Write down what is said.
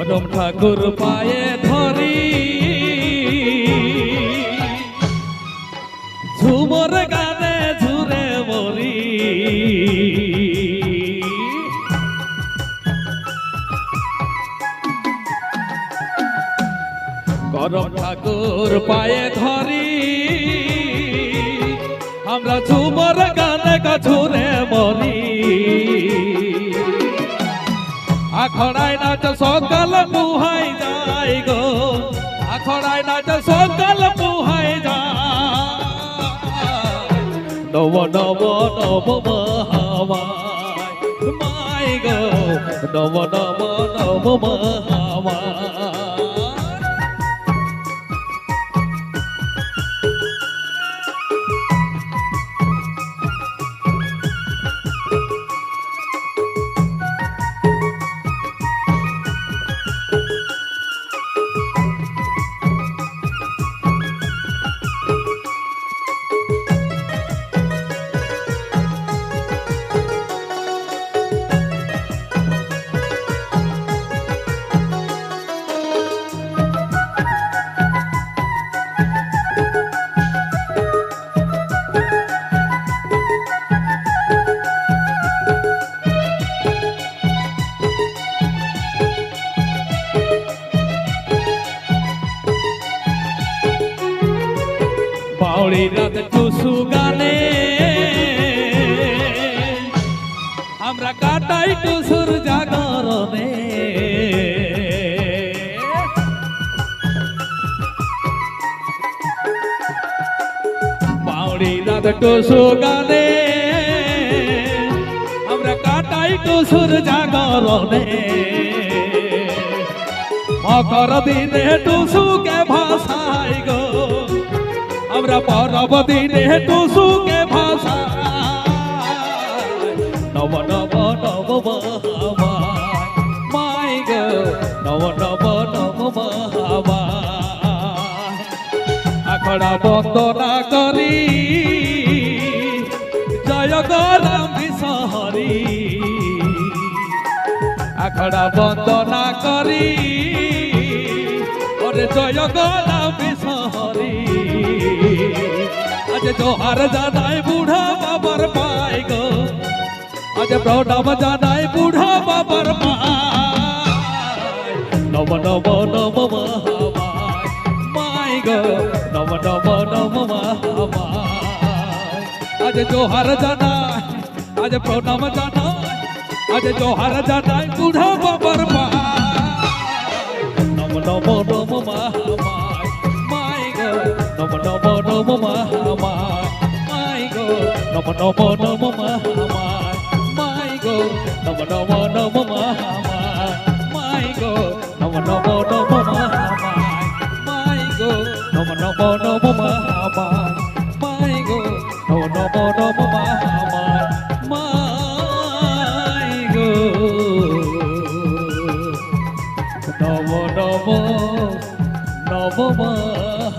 পরম ঠাকুর পায়ে ধরি ঝুমর গানে ঝুরে মরি পরম ঠাকুর পায়ে ধরি আমরা ঝুমর গানে ঝুরে মরি আখড়ায় নাচ সকাল পুহাই যাই গো আখড়ায় নাচ সকাল পুহাই যায় নব নব নব মহামায় মাই গো নব নব নব মহামায় বাউড়ি রাত টুসু গানে আমরা কাটাই টুসুর জাগরণে বাউড়ি রাত টুসু গানে আমরা কাটাই টুসুর জাগরণে মকর দিনে টুসুকে ভাসাই গো আমরা পরব দিনে টুসুকে ভাষা নব নব নব মহামায় মাই গো নব নব নব মহামায় আখড়া বন্দনা করি জয় গরাম বিশহরি আখড়া বন্দনা করি ওরে জয় গরাম বিশহরি আজ জোহার জানাই বুড়া বাবার পাই গো আজ প্রণাম জানাই বুড়া বাবার পাই নব নব নব মহামায় মাই গো নব নব নব মহামায় আজ জোহার জানাই আজ প্রণাম জানাই আজ জোহার জানাই বুড়া বাবার পাই নব নব নব মহামায় মাই গো নব নব নব মহামায় মাই গো নব নব নব মহামায় মাই গো নব নব নব মহামায় মাই গো নব নব নব মহামায় মাই গো নব নব নব মহামায়